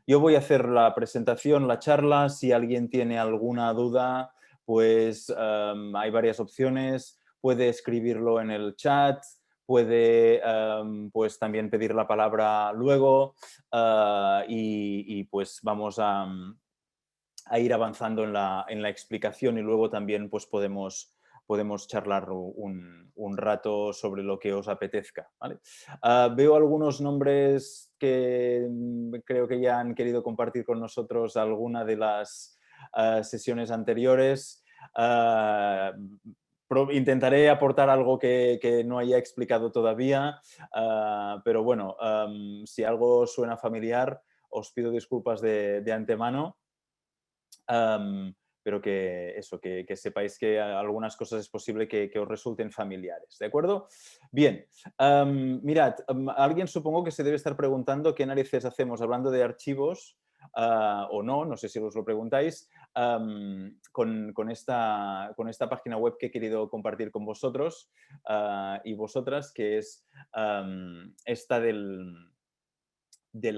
Yo voy a hacer la presentación, la charla. Si alguien tiene alguna duda, pues hay varias opciones. Puede escribirlo en el chat, puede pues también pedir la palabra luego pues vamos a ir avanzando en la explicación y luego también pues podemos charlar un rato sobre lo que os apetezca, ¿vale? Veo algunos nombres que creo que ya han querido compartir con nosotros alguna de las sesiones anteriores. Ah, Intentaré aportar algo que no haya explicado todavía, pero bueno, si algo suena familiar, os pido disculpas de antemano. Am, pero que eso, que sepáis que algunas cosas es posible que os resulten familiares, ¿de acuerdo? Bien, mirad, alguien supongo que se debe estar preguntando qué narices hacemos hablando de archivos o no, no sé si os lo preguntáis, con esta página web que he querido compartir con vosotros y vosotras, que es esta del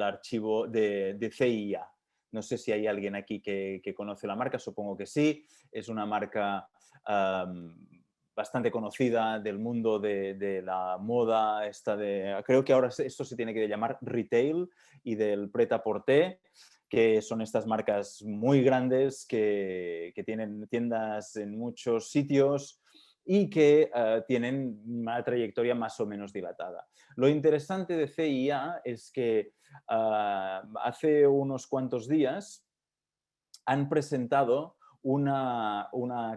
archivo de CIA. No sé si hay alguien aquí que conoce la marca, supongo que sí. Es una marca bastante conocida del mundo de la moda. Creo que ahora esto se tiene que llamar retail y del pret-à-porter, que son estas marcas muy grandes que tienen tiendas en muchos sitios y que tienen una trayectoria más o menos dilatada. Lo interesante de CIA es que hace unos cuantos días han presentado una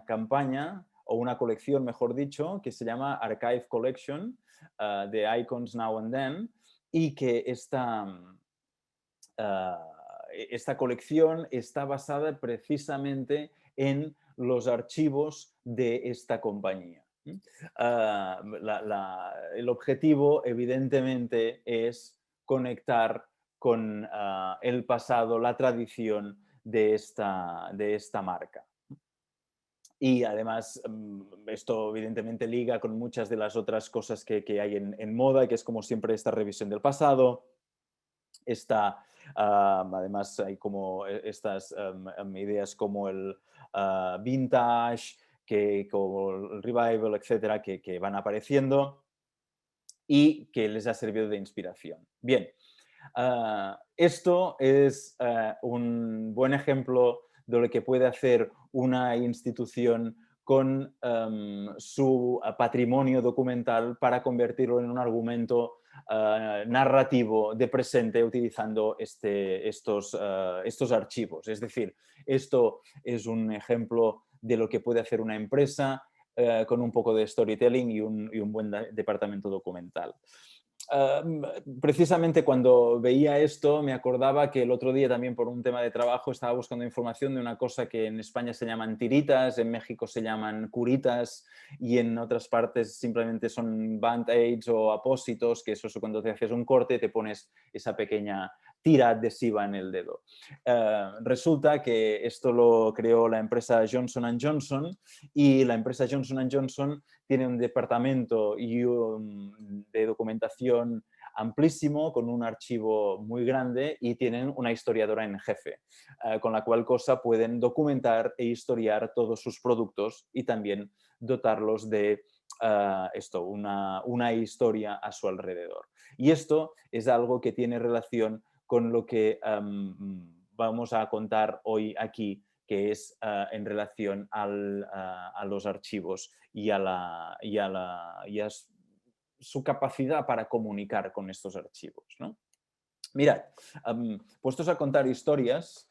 campaña o una colección, mejor dicho, que se llama Archive Collection de Icons Now and Then y que esta colección está basada precisamente en los archivos de esta compañía. El objetivo, evidentemente, es conectar con el pasado, la tradición de esta marca. Y además, esto evidentemente liga con muchas de las otras cosas que hay en moda, que es como siempre esta revisión del pasado, además hay como estas ideas como el vintage, como el revival, etcétera, que van apareciendo y que les ha servido de inspiración. Bien, esto es un buen ejemplo de lo que puede hacer una institución con su patrimonio documental para convertirlo en un argumento narrativo de presente utilizando estos archivos. Es decir, esto es un ejemplo de lo que puede hacer una empresa con un poco de storytelling y un buen departamento documental. Precisamente cuando veía esto me acordaba que el otro día también por un tema de trabajo estaba buscando información de una cosa que en España se llaman tiritas, en México se llaman curitas y en otras partes simplemente son band-aids o apósitos, que eso es cuando te haces un corte te pones esa pequeña tira adhesiva en el dedo. Resulta que esto lo creó la empresa Johnson & Johnson y la empresa Johnson & Johnson tiene un departamento de documentación amplísimo, con un archivo muy grande y tienen una historiadora en jefe, con la cual cosa pueden documentar e historiar todos sus productos y también dotarlos de una historia a su alrededor. Y esto es algo que tiene relación con lo que vamos a contar hoy aquí, que es en relación a los archivos y a su capacidad para comunicar con estos archivos, ¿no? Mirad, puestos a contar historias,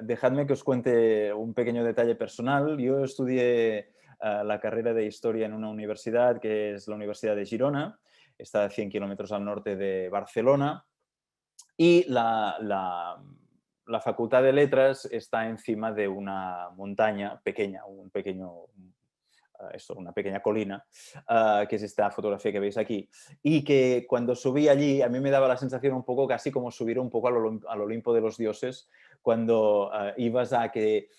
dejadme que os cuente un pequeño detalle personal. Yo estudié la carrera de Historia en una universidad que es la Universidad de Girona, está a 100 kilómetros al norte de Barcelona, y la Facultad de Letras está encima de una montaña pequeña, una pequeña colina, que es esta fotografía que veis aquí. Y que cuando subí allí, a mí me daba la sensación un poco casi como subir un poco al Olimpo de los dioses, cuando ibas a que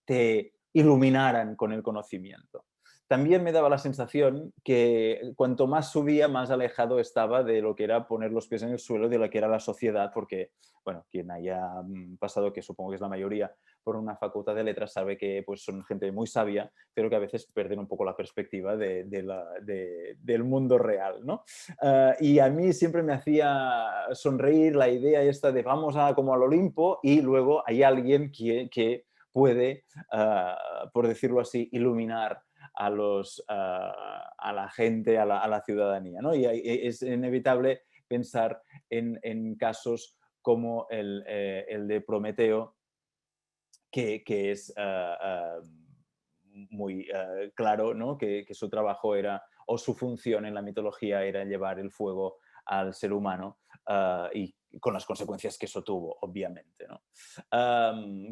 te iluminaran con el conocimiento. también me daba la sensación que cuanto más subía, más alejado estaba de lo que era poner los pies en el suelo, de lo que era la sociedad, porque, bueno, quien haya pasado, que supongo que es la mayoría, por una facultad de letras, sabe que pues, son gente muy sabia, pero que a veces pierden un poco la perspectiva del mundo real, ¿no? Y a mí siempre me hacía sonreír la idea esta de vamos a como al Olimpo y luego hay alguien que puede, por decirlo así, iluminar a la gente, a la ciudadanía, ¿no? Y es inevitable pensar en casos como el de Prometeo, que es muy claro, ¿no? Que su trabajo era, o su función en la mitología era llevar el fuego al ser humano, y con las consecuencias que eso tuvo, obviamente, ¿no?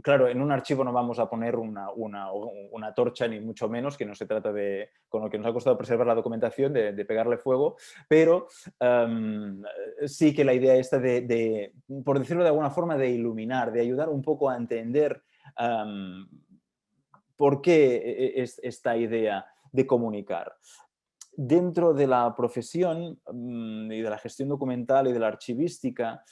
Claro, en un archivo no vamos a poner una torcha, ni mucho menos, que no se trata de, con lo que nos ha costado preservar la documentación, de pegarle fuego, pero sí que la idea esta por decirlo de alguna forma, de iluminar, de ayudar un poco a entender um, por qué es esta idea de comunicar. Dentro de la profesión y de la gestión documental y de la archivística,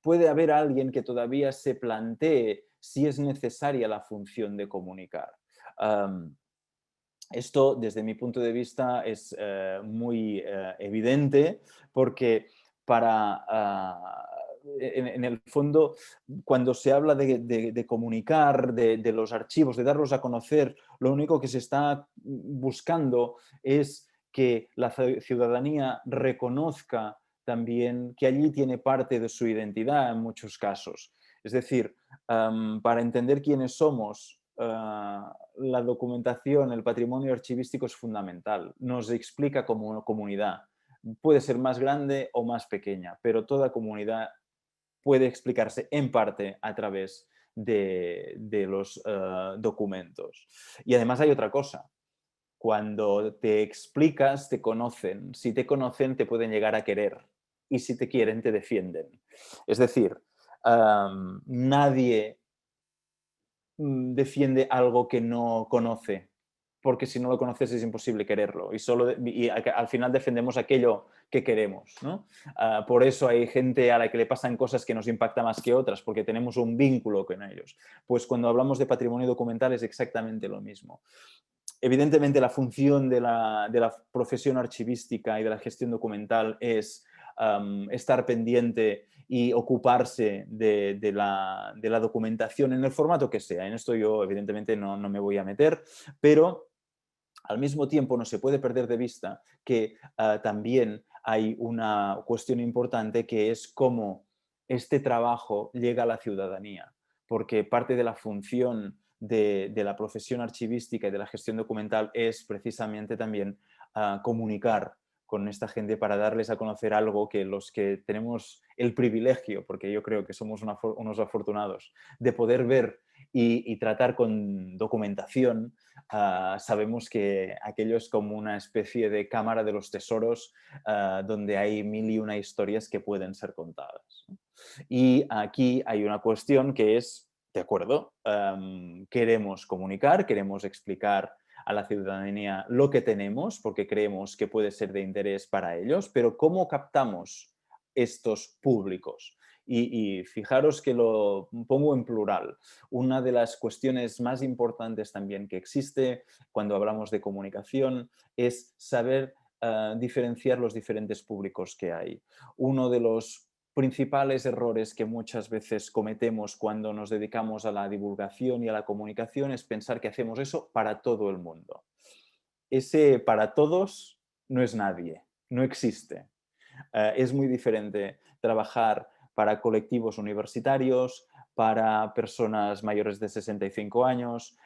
puede haber alguien que todavía se plantee si es necesaria la función de comunicar. Esto, desde mi punto de vista, es muy evidente porque en el fondo, cuando se habla de comunicar, de los archivos, de darlos a conocer, lo único que se está buscando es que la ciudadanía reconozca también que allí tiene parte de su identidad en muchos casos. Es decir, para entender quiénes somos, la documentación, el patrimonio archivístico es fundamental. Nos explica como comunidad. Puede ser más grande o más pequeña, pero toda comunidad puede explicarse en parte a través de los documentos. Y además hay otra cosa. Cuando te explicas, te conocen. Si te conocen, te pueden llegar a querer. Y si te quieren, te defienden. Es decir, nadie defiende algo que no conoce, porque si no lo conoces es imposible quererlo y al final defendemos aquello que queremos, ¿no? Por eso hay gente a la que le pasan cosas que nos impactan más que otras, porque tenemos un vínculo con ellos. Pues cuando hablamos de patrimonio documental es exactamente lo mismo. Evidentemente la función de la profesión archivística y de la gestión documental es estar pendiente y ocuparse de la documentación en el formato que sea. En esto yo evidentemente no me voy a meter, pero al mismo tiempo no se puede perder de vista que también hay una cuestión importante, que es cómo este trabajo llega a la ciudadanía, porque parte de la función de la profesión archivística y de la gestión documental es precisamente también comunicar con esta gente para darles a conocer algo que los que tenemos el privilegio, porque yo creo que somos unos afortunados, de poder ver y tratar con documentación. Sabemos que aquello es como una especie de cámara de los tesoros, donde hay mil y una historias que pueden ser contadas. Y aquí hay una cuestión que es, de acuerdo, queremos comunicar, queremos explicar a la ciudadanía lo que tenemos, porque creemos que puede ser de interés para ellos, pero ¿cómo captamos estos públicos? Y fijaros que lo pongo en plural. Una de las cuestiones más importantes también que existe cuando hablamos de comunicación es saber diferenciar los diferentes públicos que hay. Uno de los principales errores que muchas veces cometemos cuando nos dedicamos a la divulgación y a la comunicación es pensar que hacemos eso para todo el mundo. Ese para todos no es nadie, no existe. Es muy diferente trabajar para colectivos universitarios, para personas mayores de 65 años,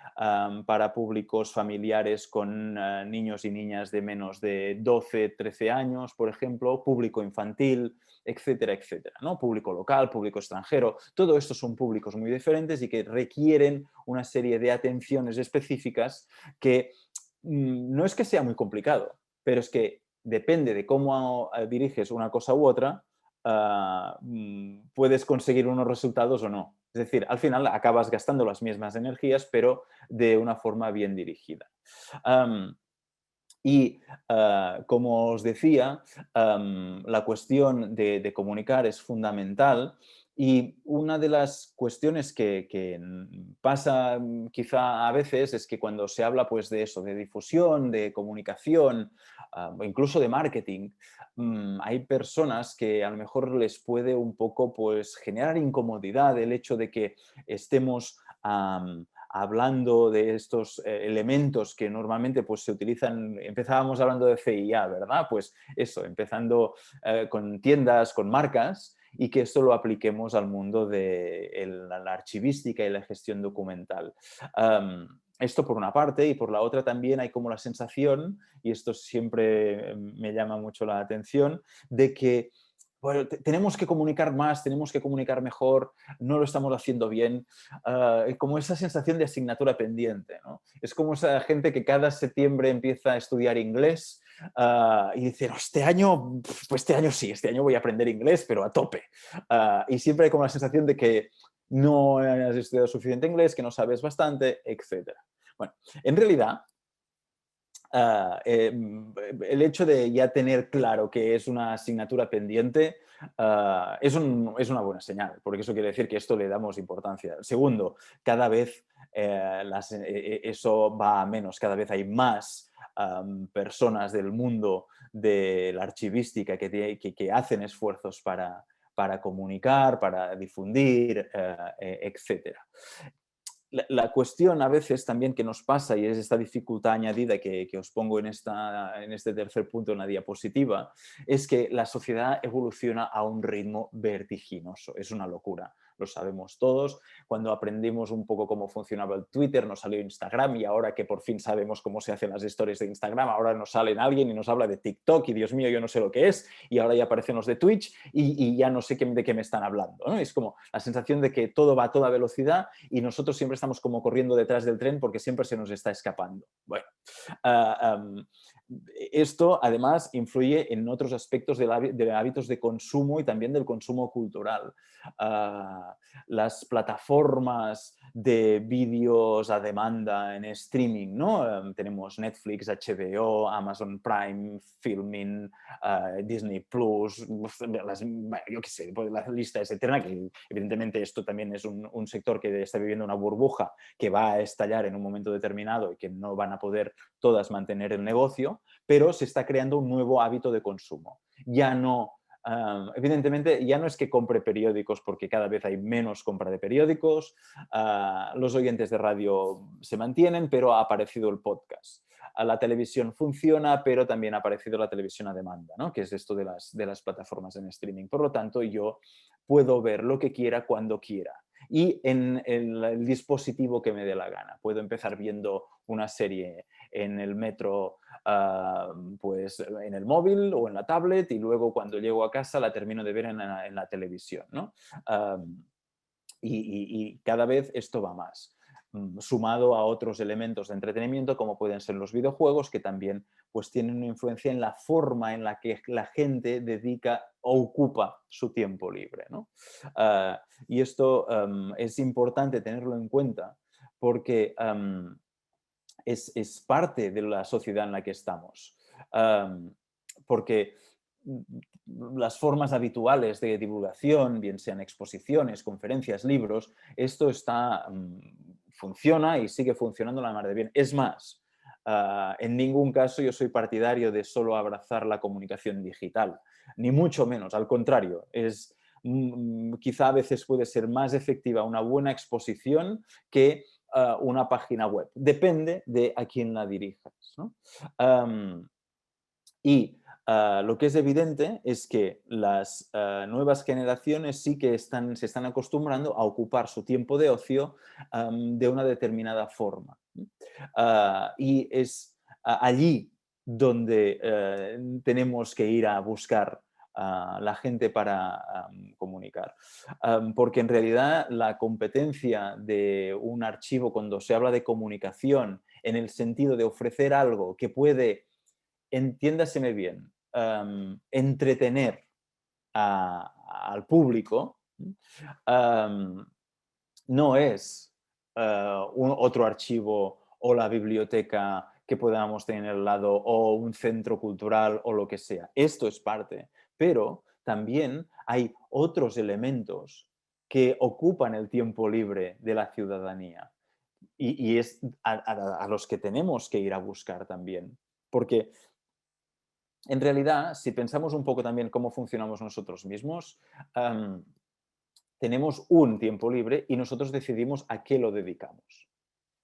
para públicos familiares con niños y niñas de menos de 12, 13 años, por ejemplo, público infantil, etcétera, etcétera, ¿no? Público local, público extranjero. Todo esto son públicos muy diferentes y que requieren una serie de atenciones específicas que no es que sea muy complicado, pero es que depende de cómo diriges una cosa u otra, puedes conseguir unos resultados o no. Es decir, al final acabas gastando las mismas energías, pero de una forma bien dirigida. Am, como os decía, la cuestión de comunicar es fundamental y una de las cuestiones que pasa quizá a veces es que cuando se habla pues, de eso, de difusión, de comunicación, o incluso de marketing, hay personas que a lo mejor les puede un poco pues, generar incomodidad el hecho de que estemos hablando de estos elementos que normalmente pues, se utilizan, empezábamos hablando de CIA, ¿verdad? Pues eso, empezando con tiendas, con marcas, y que esto lo apliquemos al mundo de la archivística y la gestión documental. Esto por una parte, y por la otra también hay como la sensación, y esto siempre me llama mucho la atención, de que bueno, tenemos que comunicar más, tenemos que comunicar mejor, no lo estamos haciendo bien, como esa sensación de asignatura pendiente, ¿no? Es como esa gente que cada septiembre empieza a estudiar inglés y dice, no, pues este año sí, este año voy a aprender inglés, pero a tope. Y siempre hay como la sensación de que no has estudiado suficiente inglés, que no sabes bastante, etc. Bueno, en realidad, el hecho de ya tener claro que es una asignatura pendiente es una buena señal, porque eso quiere decir que esto le damos importancia. Segundo, cada vez eso va a menos, cada vez hay más personas del mundo de la archivística que hacen esfuerzos para comunicar, para difundir, etc. La cuestión a veces también que nos pasa, y es esta dificultad añadida que os pongo en este tercer punto en la diapositiva, es que la sociedad evoluciona a un ritmo vertiginoso. Es una locura, lo sabemos todos. Cuando aprendimos un poco cómo funcionaba el Twitter, nos salió Instagram, y ahora que por fin sabemos cómo se hacen las stories de Instagram, ahora nos sale alguien y nos habla de TikTok, y Dios mío, yo no sé lo que es, y ahora ya aparecen los de Twitch, y ya no sé de qué me están hablando, ¿no? Es como la sensación de que todo va a toda velocidad y nosotros siempre estamos como corriendo detrás del tren porque siempre se nos está escapando. Bueno, esto además influye en otros aspectos de hábitos de consumo y también del consumo cultural. Las plataformas de vídeos a demanda en streaming, ¿no? Tenemos Netflix, HBO, Amazon Prime, Filmin, Disney Plus, yo qué sé, pues la lista es eterna, que evidentemente esto también es un sector que está viviendo una burbuja que va a estallar en un momento determinado y que no van a poder todas mantener el negocio, pero se está creando un nuevo hábito de consumo. Ya no evidentemente, ya no es que compre periódicos porque cada vez hay menos compra de periódicos, los oyentes de radio se mantienen, pero ha aparecido el podcast. La televisión funciona, pero también ha aparecido la televisión a demanda, ¿no? Que es esto de las plataformas en streaming. Por lo tanto, yo puedo ver lo que quiera cuando quiera y en el dispositivo que me dé la gana. Puedo empezar viendo una serie en el metro, pues en el móvil o en la tablet, y luego cuando llego a casa la termino de ver en la televisión, ¿no? Y cada vez esto va más, sumado a otros elementos de entretenimiento como pueden ser los videojuegos, que también pues, tienen una influencia en la forma en la que la gente dedica o ocupa su tiempo libre, ¿no? Y esto es importante tenerlo en cuenta porque es parte de la sociedad en la que estamos. Porque las formas habituales de divulgación, bien sean exposiciones, conferencias, libros, esto funciona y sigue funcionando la mar de bien. Es más, en ningún caso yo soy partidario de solo abrazar la comunicación digital, ni mucho menos, al contrario, quizá a veces puede ser más efectiva una buena exposición que una página web. Depende de a quién la dirijas, ¿no? Y lo que es evidente es que las nuevas generaciones sí que se están acostumbrando a ocupar su tiempo de ocio de una determinada forma. Y es allí donde tenemos que ir a buscar a la gente para comunicar. Porque en realidad la competencia de un archivo cuando se habla de comunicación en el sentido de ofrecer algo que puede, entiéndaseme bien, entretener al público, no es otro archivo o la biblioteca que podamos tener al lado o un centro cultural o lo que sea. Esto es parte, pero también hay otros elementos que ocupan el tiempo libre de la ciudadanía y es a los que tenemos que ir a buscar también. Porque en realidad, si pensamos un poco también cómo funcionamos nosotros mismos, am, tenemos un tiempo libre y nosotros decidimos a qué lo dedicamos.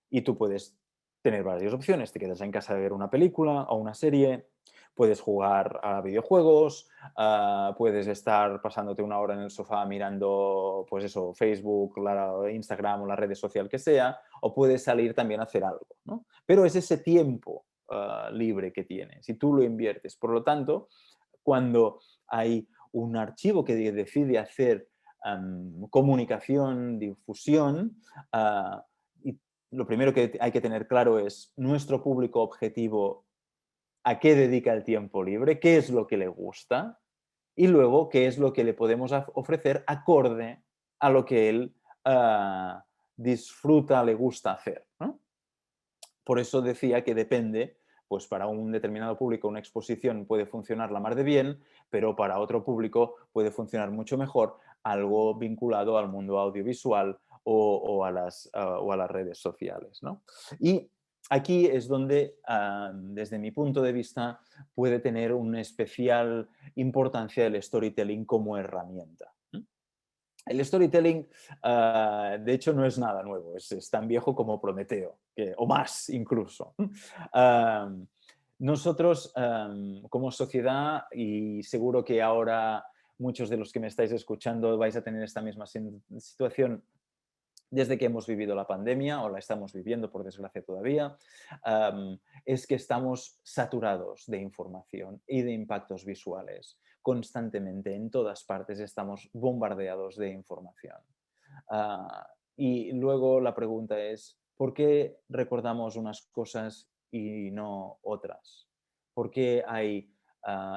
Y tú puedes tener varias opciones. Te quedas en casa a ver una película o una serie, puedes jugar a videojuegos, puedes estar pasándote una hora en el sofá mirando, pues eso, Facebook, Instagram o la red social que sea, o puedes salir también a hacer algo, ¿no? Pero es ese tiempo libre que tienes y tú lo inviertes. Por lo tanto, cuando hay un archivo que decide hacer comunicación, difusión, y lo primero que hay que tener claro es nuestro público objetivo, a qué dedica el tiempo libre, qué es lo que le gusta y luego qué es lo que le podemos ofrecer acorde a lo que él disfruta, le gusta hacer, ¿no? Por eso decía que depende, pues para un determinado público una exposición puede funcionar la mar de bien, pero para otro público puede funcionar mucho mejor algo vinculado al mundo audiovisual o a las redes sociales, ¿no? Y aquí es donde, desde mi punto de vista, puede tener una especial importancia el storytelling como herramienta. El storytelling, de hecho, no es nada nuevo, es tan viejo como Prometeo, o más incluso. Am, nosotros, como sociedad, y seguro que ahora muchos de los que me estáis escuchando vais a tener esta misma situación, desde que hemos vivido la pandemia, o la estamos viviendo por desgracia todavía, es que estamos saturados de información y de impactos visuales. Constantemente, en todas partes, estamos bombardeados de información. Y luego la pregunta es, ¿por qué recordamos unas cosas y no otras? ¿Por qué hay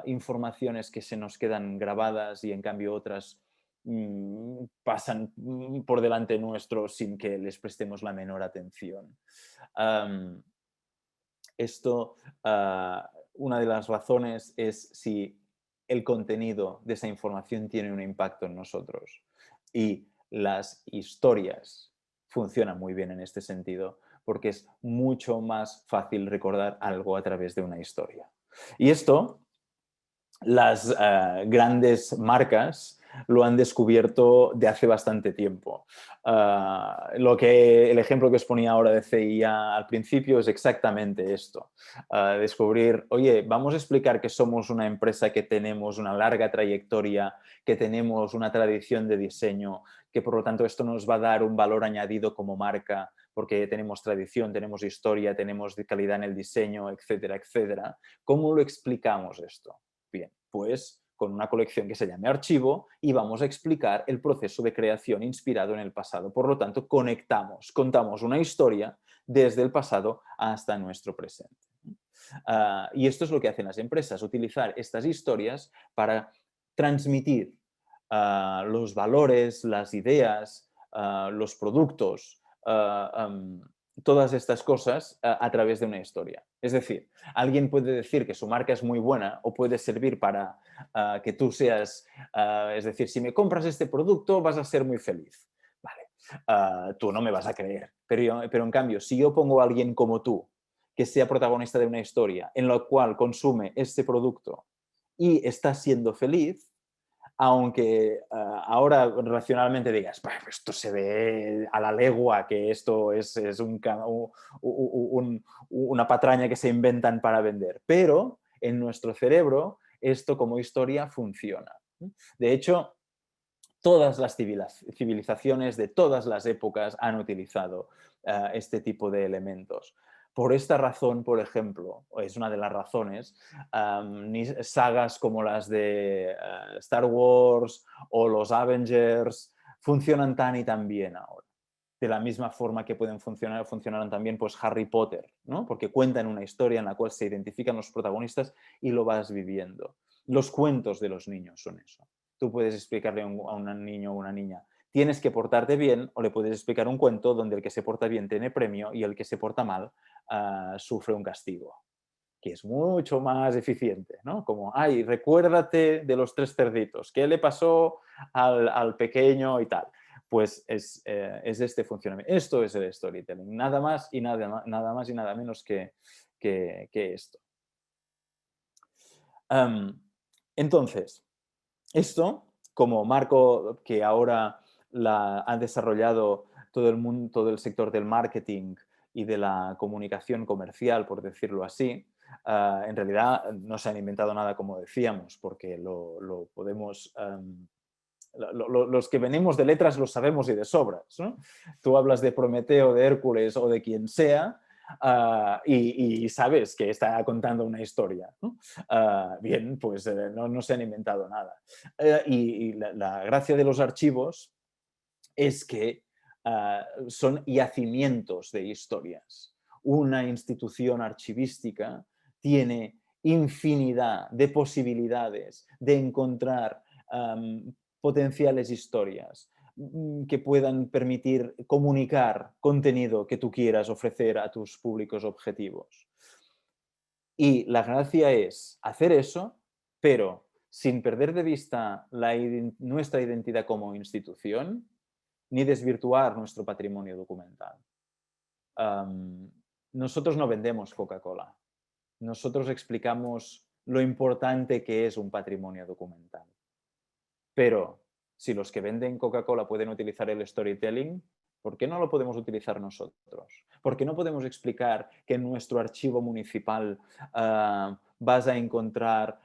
informaciones que se nos quedan grabadas y en cambio otras pasan por delante nuestro sin que les prestemos la menor atención? Am, esto, una de las razones es si el contenido de esa información tiene un impacto en nosotros. Y las historias funcionan muy bien en este sentido, porque es mucho más fácil recordar algo a través de una historia. Y esto las grandes marcas lo han descubierto de hace bastante tiempo. El ejemplo que os ponía ahora de CIA al principio es exactamente esto. Descubrir, oye, vamos a explicar que somos una empresa que tenemos una larga trayectoria, que tenemos una tradición de diseño, que por lo tanto esto nos va a dar un valor añadido como marca, porque tenemos tradición, tenemos historia, tenemos calidad en el diseño, etcétera, etcétera. ¿Cómo lo explicamos esto? Bien, pues con una colección que se llame Archivo y vamos a explicar el proceso de creación inspirado en el pasado. Por lo tanto, contamos una historia desde el pasado hasta nuestro presente. Y esto es lo que hacen las empresas, utilizar estas historias para transmitir los valores, las ideas, los productos, todas estas cosas a través de una historia. Es decir, alguien puede decir que su marca es muy buena o puede servir para que tú seas, es decir, si me compras este producto vas a ser muy feliz. Vale, tú no me vas a creer, pero en cambio, si yo pongo a alguien como tú, que sea protagonista de una historia en la cual consume este producto y está siendo feliz, aunque ahora racionalmente digas, "Bah, esto se ve a la legua, que esto es una patraña que se inventan para vender", pero en nuestro cerebro esto como historia funciona. De hecho, todas las civilizaciones de todas las épocas han utilizado este tipo de elementos. Por esta razón, por ejemplo, es una de las razones, sagas como las de Star Wars o los Avengers funcionan tan y tan bien ahora. De la misma forma que funcionaron también pues Harry Potter, ¿no? Porque cuentan una historia en la cual se identifican los protagonistas y lo vas viviendo. Los cuentos de los niños son eso. Tú puedes explicarle a un niño o una niña tienes que portarte bien o le puedes explicar un cuento donde el que se porta bien tiene premio y el que se porta mal sufre un castigo, que es mucho más eficiente, ¿no? Como, ay, recuérdate de los 3 cerditos, ¿qué le pasó al pequeño y tal? Pues es este funcionamiento. Esto es el storytelling, nada más y nada más y nada menos que esto. Entonces, esto, como marco que ahora ha desarrollado todo el mundo, todo el sector del marketing y de la comunicación comercial, por decirlo así, en realidad no se han inventado nada, como decíamos, porque lo podemos... los que venimos de letras lo sabemos y de sobras, ¿no? Tú hablas de Prometeo, de Hércules o de quien sea, y sabes que está contando una historia, ¿no? Bien, pues no se han inventado nada. Y la gracia de los archivos es que son yacimientos de historias. Una institución archivística tiene infinidad de posibilidades de encontrar potenciales historias que puedan permitir comunicar contenido que tú quieras ofrecer a tus públicos objetivos. Y la gracia es hacer eso, pero sin perder de vista nuestra identidad como institución, ni desvirtuar nuestro patrimonio documental. Nosotros no vendemos Coca-Cola. Nosotros explicamos lo importante que es un patrimonio documental. Pero si los que venden Coca-Cola pueden utilizar el storytelling, ¿por qué no lo podemos utilizar nosotros? ¿Por qué no podemos explicar que en nuestro archivo municipal vas a encontrar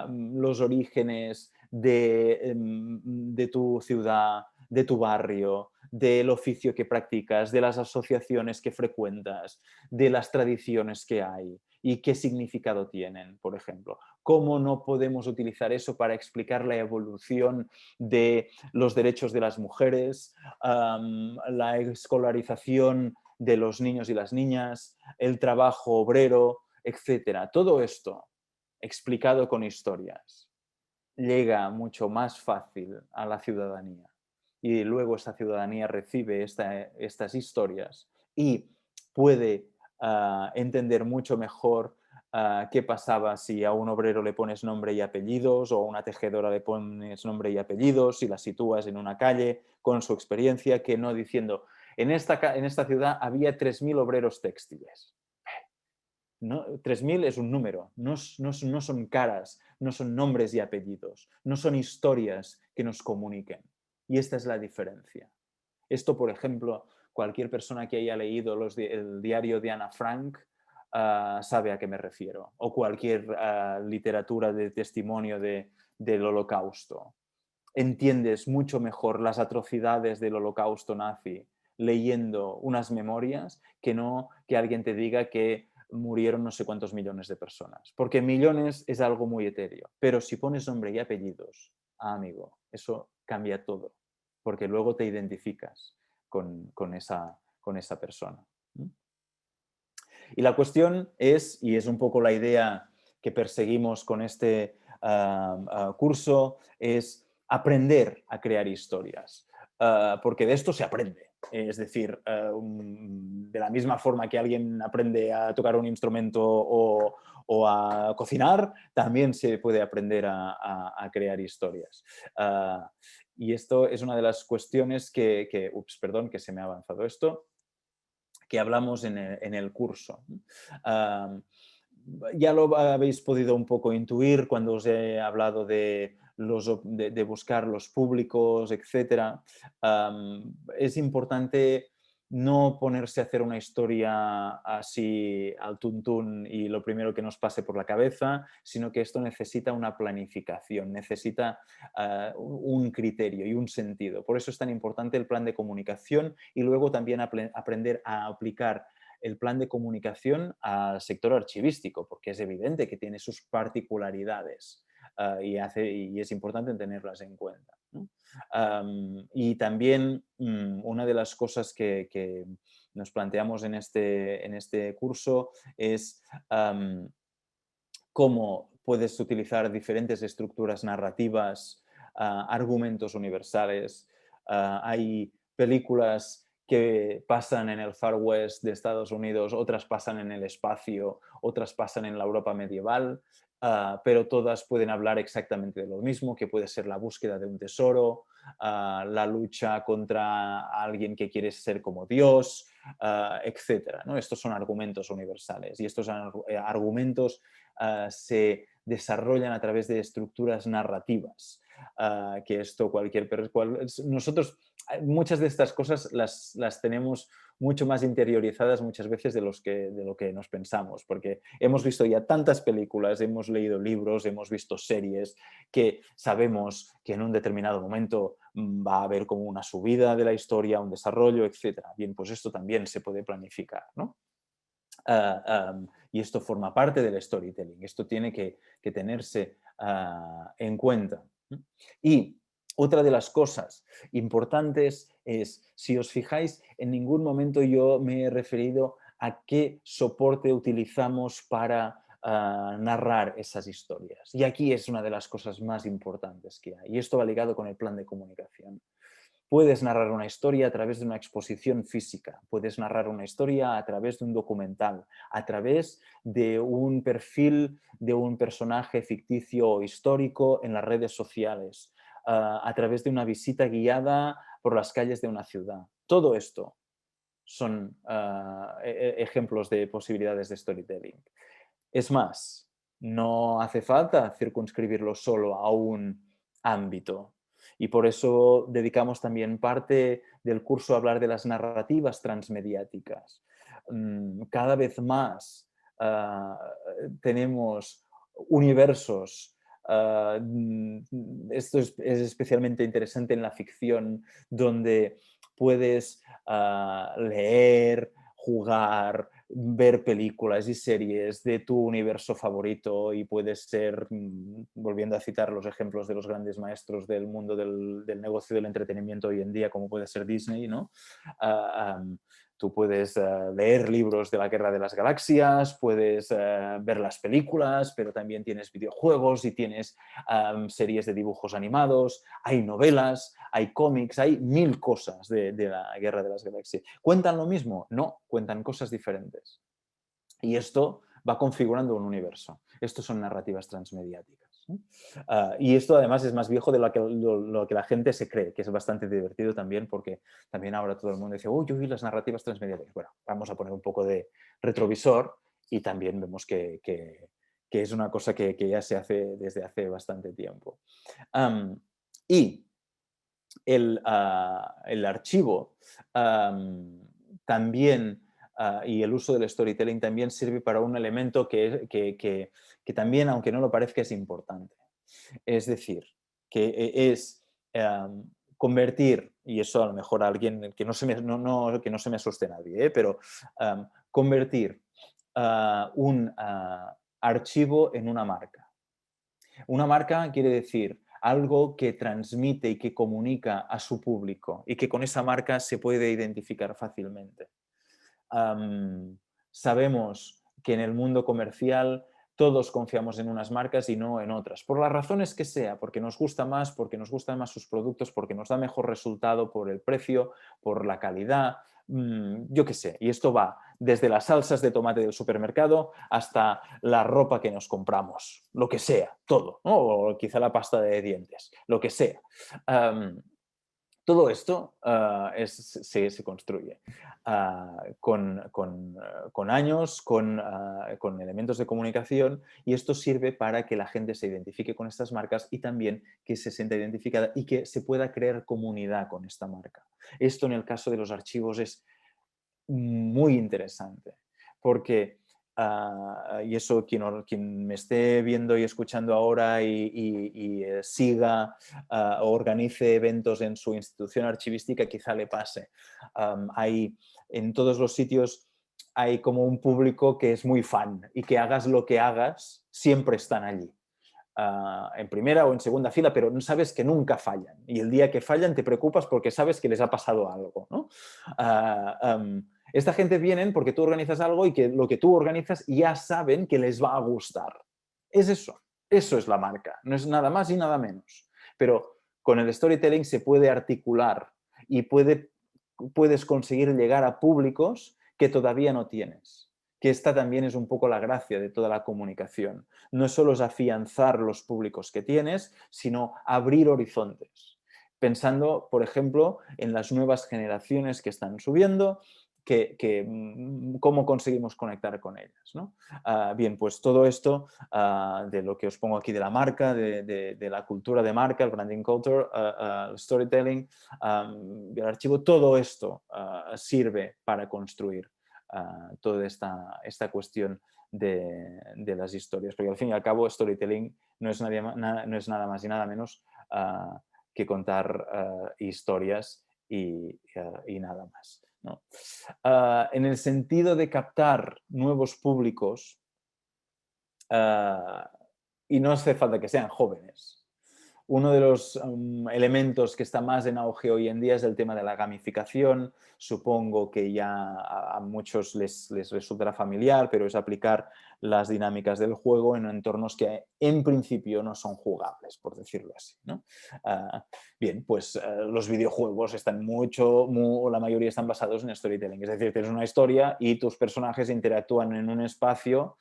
los orígenes de tu ciudad, de tu barrio, del oficio que practicas, de las asociaciones que frecuentas, de las tradiciones que hay y qué significado tienen, por ejemplo? ¿Cómo no podemos utilizar eso para explicar la evolución de los derechos de las mujeres, la escolarización de los niños y las niñas, el trabajo obrero, etcétera? Todo esto explicado con historias llega mucho más fácil a la ciudadanía y luego esta ciudadanía recibe estas historias y puede entender mucho mejor qué pasaba si a un obrero le pones nombre y apellidos o a una tejedora le pones nombre y apellidos y la sitúas en una calle con su experiencia, que no diciendo, en esta ciudad había 3.000 obreros textiles. No, 3.000 es un número, no son caras, no son nombres y apellidos, no son historias que nos comuniquen. Y esta es la diferencia. Esto, por ejemplo, cualquier persona que haya leído el diario de Ana Frank sabe a qué me refiero. O cualquier literatura de testimonio del Holocausto. Entiendes mucho mejor las atrocidades del Holocausto nazi leyendo unas memorias que no que alguien te diga que murieron no sé cuántos millones de personas. Porque millones es algo muy etéreo. Pero si pones nombre y apellidos, amigo, eso cambia todo. Porque luego te identificas con esa persona. Y la cuestión es, y es un poco la idea que perseguimos con este curso, es aprender a crear historias. Porque de esto se aprende. Es decir, de la misma forma que alguien aprende a tocar un instrumento o a cocinar, también se puede aprender a crear historias. Y esto es una de las cuestiones perdón, que se me ha avanzado esto, que hablamos en el curso. Ya lo habéis podido un poco intuir cuando os he hablado de buscar los públicos, etc. Es importante no ponerse a hacer una historia así al tuntún y lo primero que nos pase por la cabeza, sino que esto necesita una planificación, necesita un criterio y un sentido. Por eso es tan importante el plan de comunicación y luego también aprender a aplicar el plan de comunicación al sector archivístico, porque es evidente que tiene sus particularidades y es importante tenerlas en cuenta, ¿no? Y también una de las cosas que nos planteamos en este curso es cómo puedes utilizar diferentes estructuras narrativas, argumentos universales, Hay películas que pasan en el Far West de Estados Unidos, otras pasan en el espacio, otras pasan en la Europa medieval, pero todas pueden hablar exactamente de lo mismo, que puede ser la búsqueda de un tesoro, la lucha contra alguien que quiere ser como Dios, etcétera, ¿no? Estos son argumentos universales y estos argumentos se desarrollan a través de estructuras narrativas. Que esto nosotros muchas de estas cosas las tenemos mucho más interiorizadas muchas veces de lo que nos pensamos, porque hemos visto ya tantas películas, hemos leído libros, hemos visto series, que sabemos que en un determinado momento va a haber como una subida de la historia, un desarrollo, etc. Bien, pues esto también se puede planificar, ¿no? Y esto forma parte del storytelling, esto tiene que tenerse en cuenta. Y otra de las cosas importantes es, si os fijáis, en ningún momento yo me he referido a qué soporte utilizamos para narrar esas historias. Y aquí es una de las cosas más importantes que hay. Y esto va ligado con el plan de comunicación. Puedes narrar una historia a través de una exposición física, puedes narrar una historia a través de un documental, a través de un perfil de un personaje ficticio o histórico en las redes sociales, a través de una visita guiada por las calles de una ciudad. Todo esto son ejemplos de posibilidades de storytelling. Es más, no hace falta circunscribirlo solo a un ámbito. Y por eso dedicamos también parte del curso a hablar de las narrativas transmediáticas. Cada vez más tenemos universos. Esto es especialmente interesante en la ficción, donde puedes leer, jugar, ver películas y series de tu universo favorito y puedes ser, volviendo a citar los ejemplos de los grandes maestros del mundo del negocio del entretenimiento hoy en día, como puede ser Disney, ¿no? Tú puedes leer libros de la Guerra de las Galaxias, puedes ver las películas, pero también tienes videojuegos y tienes series de dibujos animados, hay novelas, hay cómics, hay mil cosas de la Guerra de las Galaxias. ¿Cuentan lo mismo? No, cuentan cosas diferentes. Y esto va configurando un universo. Estos son narrativas transmediáticas. Y esto además es más viejo de lo que la gente se cree, que es bastante divertido también, porque también ahora todo el mundo dice, uy, las narrativas transmediáticas. Bueno, vamos a poner un poco de retrovisor y también vemos que es una cosa que ya se hace desde hace bastante tiempo. Y el archivo también y el uso del storytelling también sirve para un elemento que también, aunque no lo parezca, es importante. Es decir, que es convertir, y eso a lo mejor a alguien que no se que no se me asuste nadie, pero convertir un archivo en una marca. Una marca quiere decir algo que transmite y que comunica a su público y que con esa marca se puede identificar fácilmente. Sabemos que en el mundo comercial todos confiamos en unas marcas y no en otras, por las razones que sea, porque nos gusta más, porque nos gustan más sus productos, porque nos da mejor resultado por el precio, por la calidad, yo qué sé. Y esto va desde las salsas de tomate del supermercado hasta la ropa que nos compramos, lo que sea, todo, ¿no? O quizá la pasta de dientes, lo que sea. Todo esto se construye con años, con elementos de comunicación, y esto sirve para que la gente se identifique con estas marcas y también que se sienta identificada y que se pueda crear comunidad con esta marca. Esto en el caso de los archivos es muy interesante porque y eso quien me esté viendo y escuchando ahora y siga o organice eventos en su institución archivística, quizá le pase. En todos los sitios hay como un público que es muy fan y que hagas lo que hagas, siempre están allí. En primera o en segunda fila, pero no sabes que nunca fallan. Y el día que fallan te preocupas porque sabes que les ha pasado algo, ¿no? Esta gente vienen porque tú organizas algo y que lo que tú organizas ya saben que les va a gustar. Es eso. Eso es la marca. No es nada más y nada menos. Pero con el storytelling se puede articular y puedes conseguir llegar a públicos que todavía no tienes. Que esta también es un poco la gracia de toda la comunicación. No solo es afianzar los públicos que tienes, sino abrir horizontes. Pensando, por ejemplo, en las nuevas generaciones que están subiendo, cómo conseguimos conectar con ellas, ¿no? Bien, pues todo esto de lo que os pongo aquí de la marca, de la cultura de marca, el branding culture, el storytelling, el archivo, todo esto sirve para construir toda esta cuestión de las historias. Porque al fin y al cabo, storytelling no es, no es nada más y nada menos que contar historias y nada más, ¿no? En el sentido de captar nuevos públicos, y no hace falta que sean jóvenes. Uno de los elementos que está más en auge hoy en día es el tema de la gamificación. Supongo que ya a muchos les resultará familiar, pero es aplicar las dinámicas del juego en entornos que en principio no son jugables, por decirlo así, ¿no? Bien, pues los videojuegos están la mayoría están basados en storytelling. Es decir, tienes una historia y tus personajes interactúan en un espacio,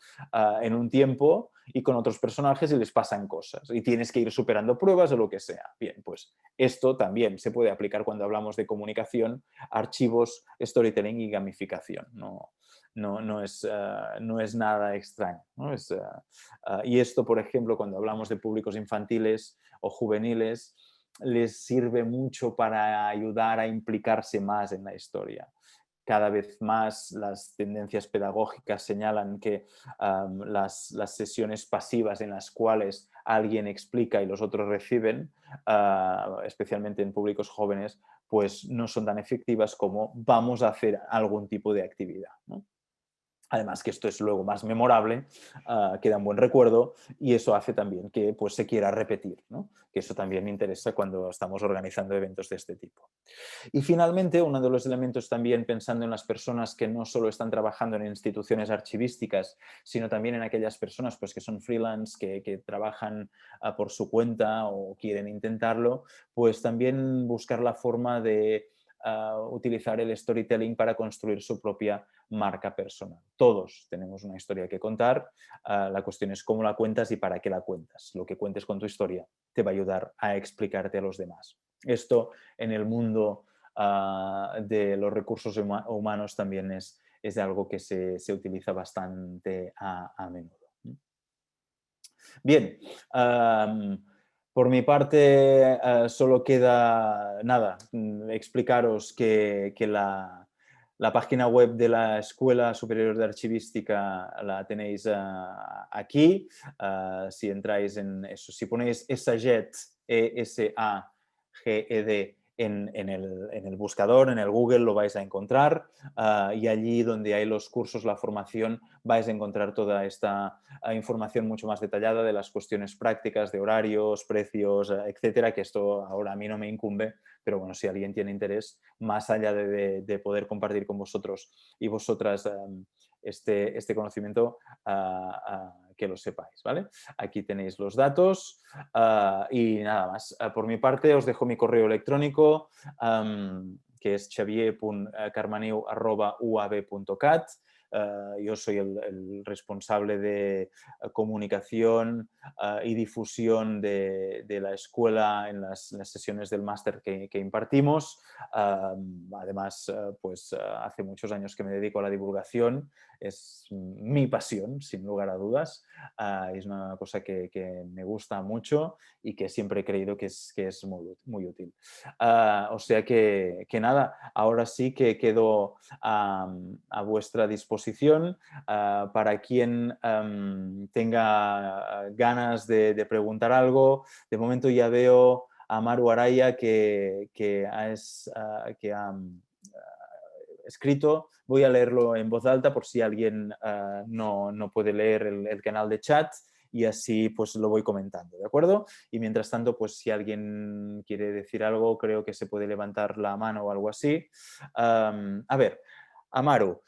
en un tiempo, y con otros personajes y les pasan cosas y tienes que ir superando pruebas o lo que sea. Bien, pues esto también se puede aplicar cuando hablamos de comunicación, archivos, storytelling y gamificación. No es nada extraño, ¿no? Y esto, por ejemplo, cuando hablamos de públicos infantiles o juveniles, les sirve mucho para ayudar a implicarse más en la historia. Cada vez más las tendencias pedagógicas señalan que las sesiones pasivas en las cuales alguien explica y los otros reciben, especialmente en públicos jóvenes, pues no son tan efectivas como vamos a hacer algún tipo de actividad, ¿no? Además que esto es luego más memorable, queda un buen recuerdo y eso hace también que pues, se quiera repetir, ¿no? Que eso también me interesa cuando estamos organizando eventos de este tipo. Y finalmente, uno de los elementos también pensando en las personas que no solo están trabajando en instituciones archivísticas, sino también en aquellas personas pues, que son freelance, que trabajan por su cuenta o quieren intentarlo, pues también buscar la forma de utilizar el storytelling para construir su propia marca personal. Todos tenemos una historia que contar, la cuestión es cómo la cuentas y para qué la cuentas. Lo que cuentes con tu historia te va a ayudar a explicarte a los demás. Esto en el mundo de los recursos humanos también es algo que se utiliza bastante a menudo. Bien, por mi parte solo queda nada, explicaros que la página web de la Escuela Superior de Archivística la tenéis aquí. Si entráis en eso, si ponéis ESAGED, ESAGED, en el buscador, en el Google, lo vais a encontrar y allí donde hay los cursos, la formación, vais a encontrar toda esta información mucho más detallada de las cuestiones prácticas, de horarios, precios, etcétera, que esto ahora a mí no me incumbe, pero bueno, si alguien tiene interés, más allá de poder compartir con vosotros y vosotras este conocimiento, que lo sepáis, ¿vale? Aquí tenéis los datos y nada más. Por mi parte os dejo mi correo electrónico que es xavier.carmaneu@uab.cat. Yo soy el responsable de comunicación y difusión de la escuela en las sesiones del máster que impartimos. Además, pues hace muchos años que me dedico a la divulgación, es mi pasión, sin lugar a dudas. Es una cosa que me gusta mucho y que siempre he creído que es muy, muy útil. O sea que nada, ahora sí que quedo a vuestra disposición para quien tenga ganas de preguntar algo. De momento ya veo a Maru Araya que ha escrito. Voy a leerlo en voz alta por si alguien no puede leer el canal de chat y así pues lo voy comentando, ¿de acuerdo? Y mientras tanto, pues si alguien quiere decir algo, creo que se puede levantar la mano o algo así. A ver, Amaru,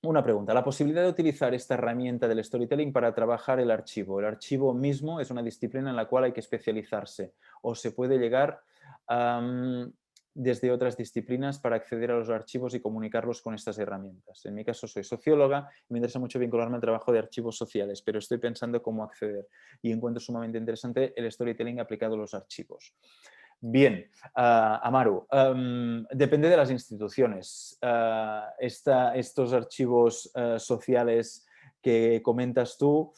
una pregunta. La posibilidad de utilizar esta herramienta del storytelling para trabajar el archivo. ¿El archivo mismo es una disciplina en la cual hay que especializarse o se puede llegar desde otras disciplinas para acceder a los archivos y comunicarlos con estas herramientas. En mi caso soy socióloga y me interesa mucho vincularme al trabajo de archivos sociales, pero estoy pensando cómo acceder y encuentro sumamente interesante el storytelling aplicado a los archivos. Bien, Amaru, depende de las instituciones. Estos archivos sociales que comentas tú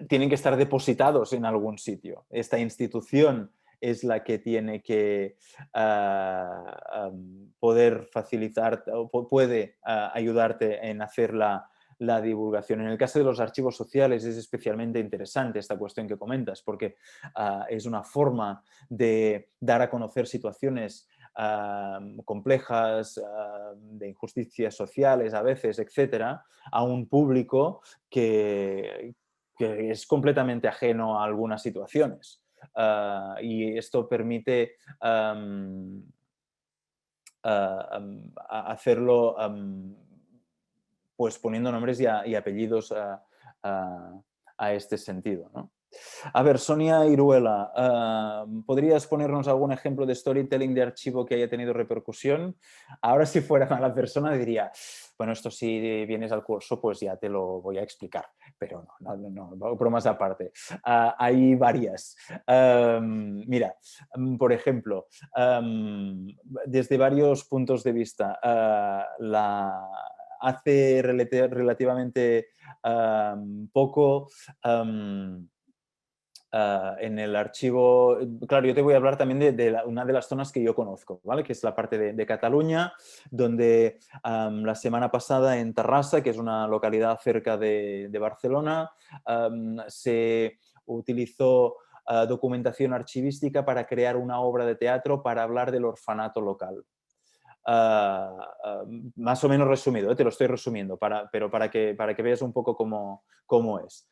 tienen que estar depositados en algún sitio. Esta institución es la que tiene que poder facilitar o puede ayudarte en hacer la divulgación. En el caso de los archivos sociales es especialmente interesante esta cuestión que comentas, porque es una forma de dar a conocer situaciones complejas, de injusticias sociales a veces, etcétera, a un público que es completamente ajeno a algunas situaciones. Y esto permite hacerlo pues poniendo nombres y apellidos a este sentido, ¿no? A ver, Sonia Iruela, ¿podrías ponernos algún ejemplo de storytelling de archivo que haya tenido repercusión? Ahora, si fuera mala persona, diría, bueno, esto si vienes al curso, pues ya te lo voy a explicar. Pero no, bromas aparte. Hay varias. Mira, por ejemplo, desde varios puntos de vista, hace relativamente poco en el archivo, claro, yo te voy a hablar también de una de las zonas que yo conozco, ¿vale? Que es la parte de Cataluña, donde la semana pasada en Terrassa, que es una localidad cerca de Barcelona, se utilizó documentación archivística para crear una obra de teatro para hablar del orfanato local. Más o menos resumido, te lo estoy resumiendo, pero para que veas un poco cómo es.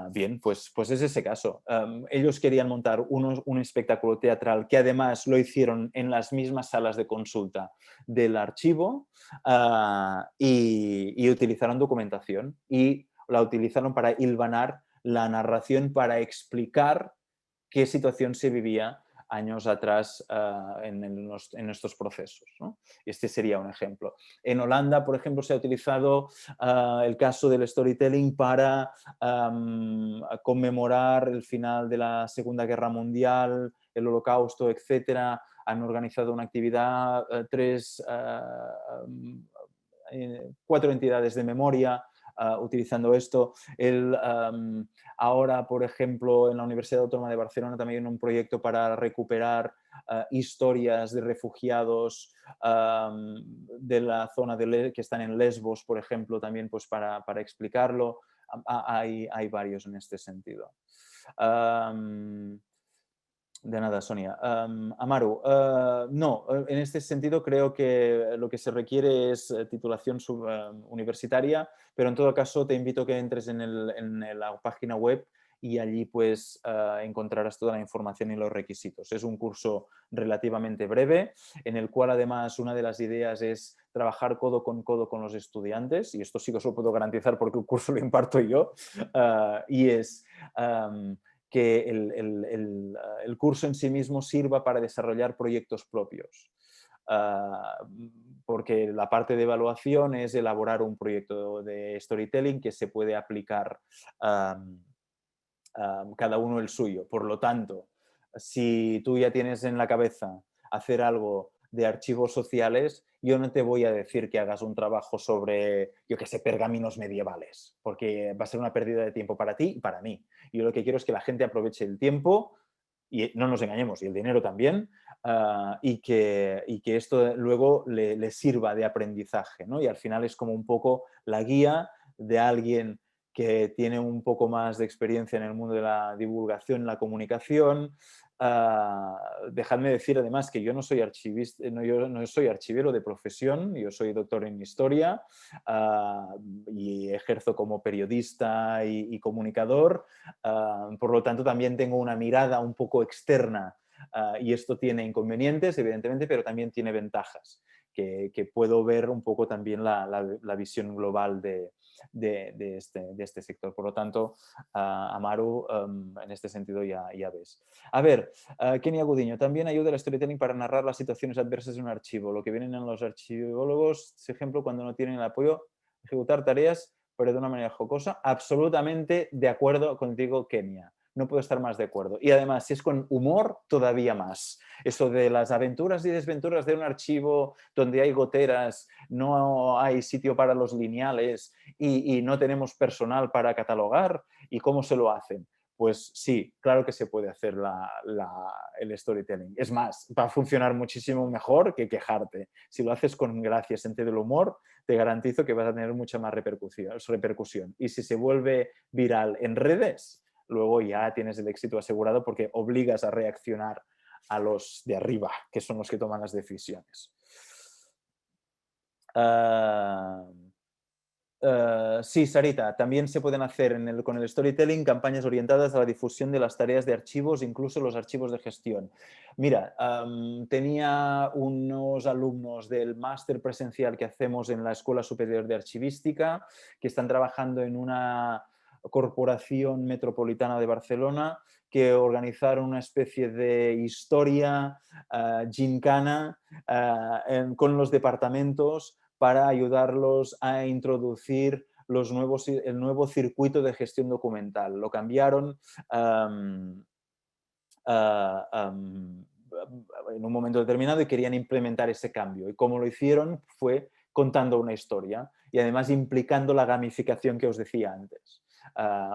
Bien, pues es ese caso. Ellos querían montar un espectáculo teatral que además lo hicieron en las mismas salas de consulta del archivo y utilizaron documentación y la utilizaron para hilvanar la narración, para explicar qué situación se vivía años atrás en estos procesos, ¿no? Este sería un ejemplo. En Holanda, por ejemplo, se ha utilizado el caso del storytelling para conmemorar el final de la Segunda Guerra Mundial, el Holocausto, etcétera. Han organizado una actividad, 4 entidades de memoria utilizando esto. Ahora, por ejemplo, en la Universidad Autónoma de Barcelona también hay un proyecto para recuperar historias de refugiados de la zona que están en Lesbos, por ejemplo, también pues para explicarlo. Hay varios en este sentido. De nada, Sonia. Amaru, no, en este sentido creo que lo que se requiere es titulación universitaria, pero en todo caso te invito a que entres en la página web y allí pues encontrarás toda la información y los requisitos. Es un curso relativamente breve en el cual además una de las ideas es trabajar codo con los estudiantes, y esto sí que os lo puedo garantizar porque el curso lo imparto yo, y es que el curso en sí mismo sirva para desarrollar proyectos propios. Porque la parte de evaluación es elaborar un proyecto de storytelling que se puede aplicar cada uno el suyo. Por lo tanto, si tú ya tienes en la cabeza hacer algo de archivos sociales, yo no te voy a decir que hagas un trabajo sobre, yo qué sé, pergaminos medievales, porque va a ser una pérdida de tiempo para ti y para mí. Yo lo que quiero es que la gente aproveche el tiempo, y no nos engañemos, y el dinero también, y que esto luego le sirva de aprendizaje, ¿no? Y al final es como un poco la guía de alguien que tiene un poco más de experiencia en el mundo de la divulgación, la comunicación. Dejadme decir además que yo no soy archivista, yo no soy archivero de profesión, yo soy doctor en historia y ejerzo como periodista y comunicador. Por lo tanto, también tengo una mirada un poco externa y esto tiene inconvenientes, evidentemente, pero también tiene ventajas, que puedo ver un poco también la visión global de este sector. Por lo tanto, Amaru, en este sentido ya ves. A ver, Kenia Gudiño, también ayuda el storytelling para narrar las situaciones adversas de un archivo. Lo que vienen en los archivólogos, por ejemplo, cuando no tienen el apoyo, ejecutar tareas, pero de una manera jocosa. Absolutamente de acuerdo contigo, Kenia. No puedo estar más de acuerdo. Y además, si es con humor, todavía más. Eso de las aventuras y desventuras de un archivo donde hay goteras, no hay sitio para los lineales y no tenemos personal para catalogar, ¿y cómo se lo hacen? Pues sí, claro que se puede hacer el storytelling. Es más, va a funcionar muchísimo mejor que quejarte. Si lo haces con gracia, sentido del humor, te garantizo que vas a tener mucha más repercusión. Y si se vuelve viral en redes, luego ya tienes el éxito asegurado porque obligas a reaccionar a los de arriba, que son los que toman las decisiones. Sí, Sarita, también se pueden hacer con el storytelling campañas orientadas a la difusión de las tareas de archivos, incluso los archivos de gestión. Mira, tenía unos alumnos del máster presencial que hacemos en la Escuela Superior de Archivística que están trabajando en una corporación metropolitana de Barcelona que organizaron una especie de historia gincana con los departamentos para ayudarlos a introducir el nuevo circuito de gestión documental. Lo cambiaron en un momento determinado y querían implementar ese cambio. Y cómo lo hicieron fue contando una historia y además implicando la gamificación que os decía antes.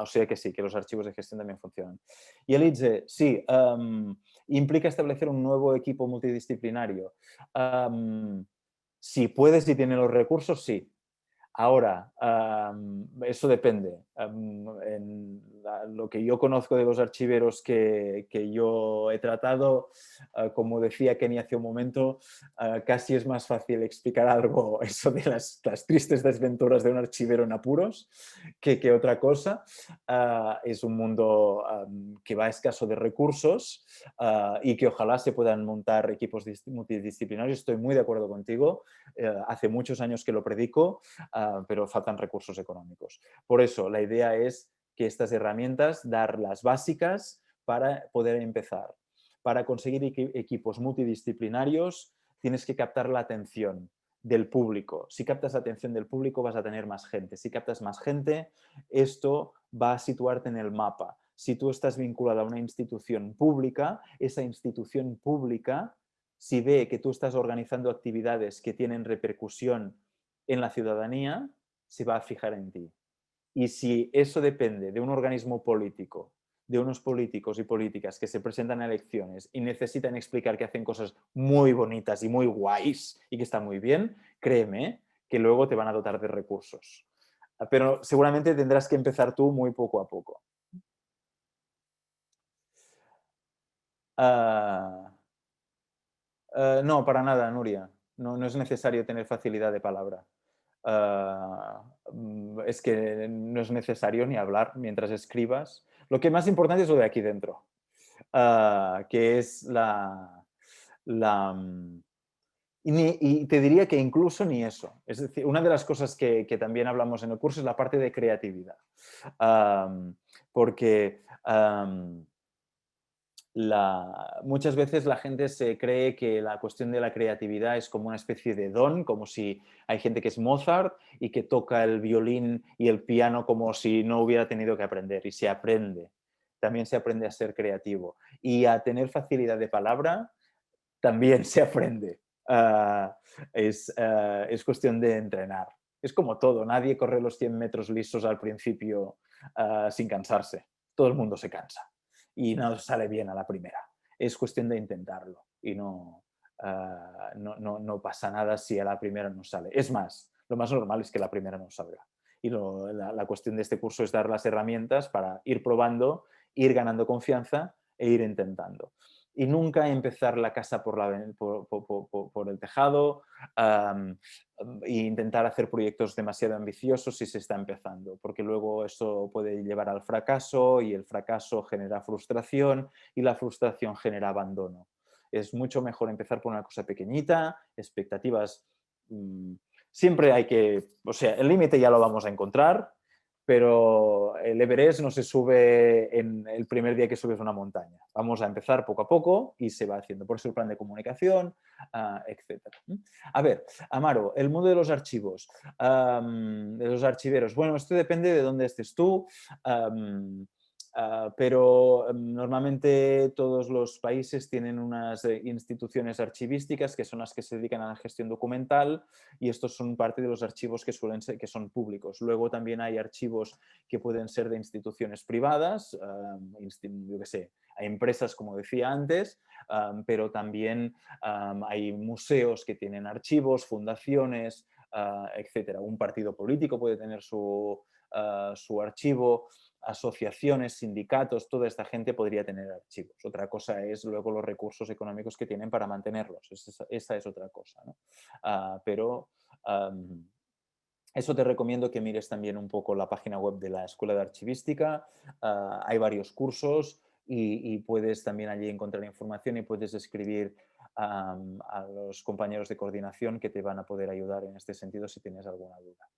O sea que sí, que los archivos de gestión también funcionan. Y Elitze, sí, implica establecer un nuevo equipo multidisciplinario. Si puedes y tienes los recursos, sí. Ahora, eso depende. En lo que yo conozco de los archiveros que yo he tratado, como decía Kenny hace un momento, casi es más fácil explicar algo, eso de las tristes desventuras de un archivero en apuros, que otra cosa. Es un mundo que va escaso de recursos y que ojalá se puedan montar equipos multidisciplinarios. Estoy muy de acuerdo contigo. Hace muchos años que lo predico. Pero faltan recursos económicos. Por eso, la idea es que estas herramientas, dar las básicas para poder empezar. Para conseguir equipos multidisciplinarios, tienes que captar la atención del público. Si captas la atención del público, vas a tener más gente. Si captas más gente, esto va a situarte en el mapa. Si tú estás vinculado a una institución pública, esa institución pública, si ve que tú estás organizando actividades que tienen repercusión en la ciudadanía, se va a fijar en ti. Y si eso depende de un organismo político, de unos políticos y políticas que se presentan a elecciones y necesitan explicar que hacen cosas muy bonitas y muy guays y que están muy bien, créeme que luego te van a dotar de recursos. Pero seguramente tendrás que empezar tú muy poco a poco. No, para nada, Nuria. No es necesario tener facilidad de palabra. Es que no es necesario ni hablar mientras escribas. Lo que más importante es lo de aquí dentro, que es la y te diría que incluso ni eso. Es decir, una de las cosas que también hablamos en el curso es la parte de creatividad. Porque muchas veces la gente se cree que la cuestión de la creatividad es como una especie de don, como si hay gente que es Mozart y que toca el violín y el piano como si no hubiera tenido que aprender. Y se aprende. También se aprende a ser creativo. Y a tener facilidad de palabra también se aprende. Es cuestión de entrenar. Es como todo. Nadie corre los 100 metros lisos al principio sin cansarse. Todo el mundo se cansa y no sale bien a la primera. Es cuestión de intentarlo y no pasa nada si a la primera no sale. Es más, lo más normal es que la primera no salga. Y la cuestión de este curso es dar las herramientas para ir probando, ir ganando confianza e ir intentando. Y nunca empezar la casa por el tejado e intentar hacer proyectos demasiado ambiciosos si se está empezando, porque luego eso puede llevar al fracaso y el fracaso genera frustración y la frustración genera abandono. Es mucho mejor empezar por una cosa pequeñita, expectativas siempre hay que, o sea, el límite ya lo vamos a encontrar, pero el Everest no se sube en el primer día que subes una montaña. Vamos a empezar poco a poco y se va haciendo. Por eso el plan de comunicación, etcétera. A ver, Amaro, el mundo de los archivos, de los archiveros. Bueno, esto depende de dónde estés tú. Pero normalmente todos los países tienen unas instituciones archivísticas que son las que se dedican a la gestión documental y estos son parte de los archivos que suelen ser, que son públicos. Luego también hay archivos que pueden ser de instituciones privadas, yo qué sé, hay empresas como decía antes, pero también hay museos que tienen archivos, fundaciones, etcétera. Un partido político puede tener su archivo, asociaciones, sindicatos, toda esta gente podría tener archivos. Otra cosa es luego los recursos económicos que tienen para mantenerlos. Esa es otra cosa, ¿no? Pero eso te recomiendo que mires también un poco la página web de la Escuela de Archivística. Hay varios cursos y puedes también allí encontrar información y puedes escribir a los compañeros de coordinación que te van a poder ayudar en este sentido si tienes alguna duda.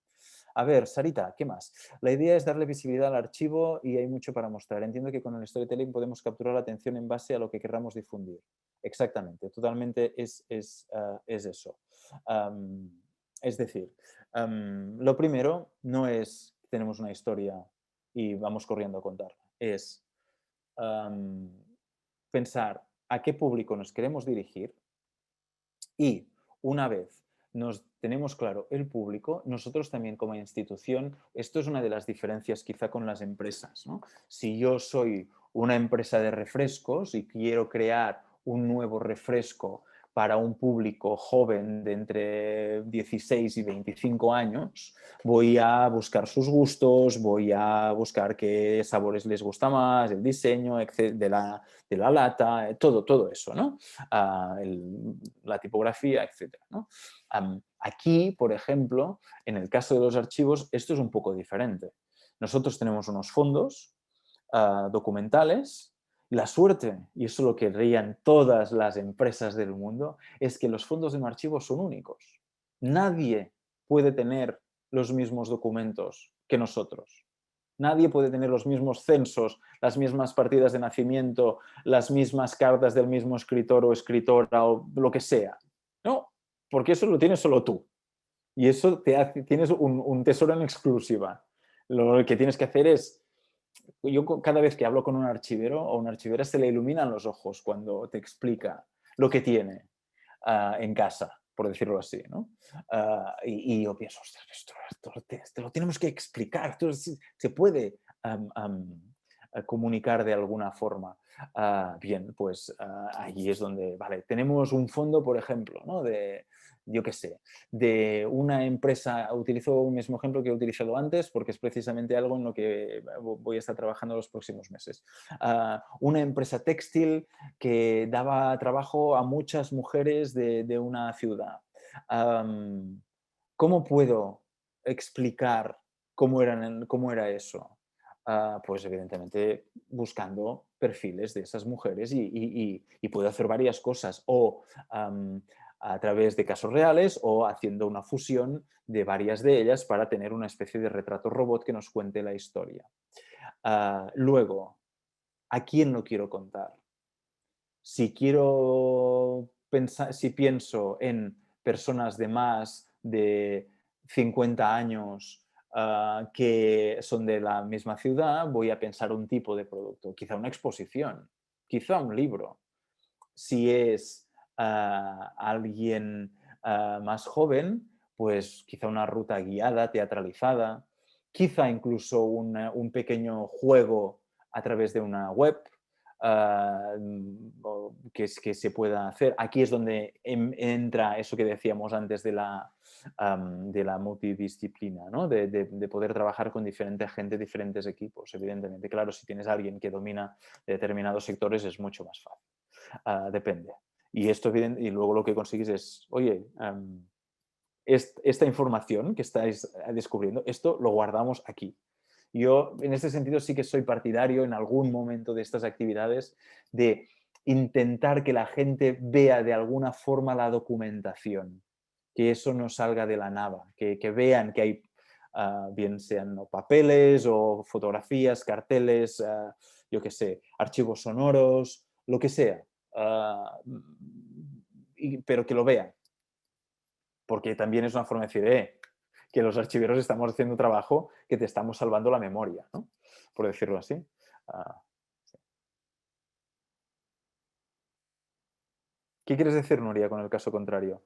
A ver, Sarita, ¿qué más? La idea es darle visibilidad al archivo y hay mucho para mostrar. Entiendo que con el storytelling podemos capturar la atención en base a lo que querramos difundir. Exactamente, totalmente es eso. Es decir, lo primero no es que tenemos una historia y vamos corriendo a contarla, es pensar a qué público nos queremos dirigir y una vez nos tenemos claro el público, nosotros también como institución, esto es una de las diferencias quizá con las empresas, ¿no? Si yo soy una empresa de refrescos y quiero crear un nuevo refresco para un público joven de entre 16 y 25 años, voy a buscar sus gustos, voy a buscar qué sabores les gusta más, el diseño de la lata, todo eso, ¿no? La tipografía, etc. ¿no? Aquí, por ejemplo, en el caso de los archivos, esto es un poco diferente. Nosotros tenemos unos fondos documentales. La suerte, y eso lo querrían todas las empresas del mundo, es que los fondos de un archivo son únicos. Nadie puede tener los mismos documentos que nosotros. Nadie puede tener los mismos censos, las mismas partidas de nacimiento, las mismas cartas del mismo escritor o escritora o lo que sea. No, porque eso lo tienes solo tú. Y eso tienes un tesoro en exclusiva. Lo que tienes que hacer es, yo cada vez que hablo con un archivero o una archivera se le iluminan los ojos cuando te explica lo que tiene en casa, por decirlo así, ¿no? Y yo pienso, ostras, esto te lo tenemos que explicar, esto se puede comunicar de alguna forma. Bien, pues allí es donde, vale, tenemos un fondo, por ejemplo, ¿no? Yo qué sé, de una empresa, utilizo un mismo ejemplo que he utilizado antes porque es precisamente algo en lo que voy a estar trabajando los próximos meses. Una empresa textil que daba trabajo a muchas mujeres de una ciudad. ¿Cómo puedo explicar cómo era eso? Pues evidentemente buscando perfiles de esas mujeres y puedo hacer varias cosas o a través de casos reales o haciendo una fusión de varias de ellas para tener una especie de retrato robot que nos cuente la historia. Luego, ¿a quién lo quiero contar? Si quiero pensar, si pienso en personas de más de 50 años que son de la misma ciudad, voy a pensar un tipo de producto, quizá una exposición, quizá un libro. Si es alguien más joven, pues quizá una ruta guiada, teatralizada, quizá incluso un pequeño juego a través de una web que se pueda hacer. Aquí es donde entra eso que decíamos antes de la multidisciplina, ¿no? De poder trabajar con diferente gente, diferentes equipos, evidentemente. Claro, si tienes a alguien que domina determinados sectores es mucho más fácil. Depende. Y esto y luego lo que consigues es, oye, esta información que estáis descubriendo, esto lo guardamos aquí. Yo en este sentido sí que soy partidario en algún momento de estas actividades de intentar que la gente vea de alguna forma la documentación que eso no salga de la nada, que vean que hay, bien sean ¿no? papeles o fotografías, carteles, yo qué sé, archivos sonoros, lo que sea, pero que lo vean, porque también es una forma de decir, que los archiveros estamos haciendo un trabajo que te estamos salvando la memoria, ¿no? Por decirlo así. Sí. ¿Qué quieres decir, Nuria, con el caso contrario?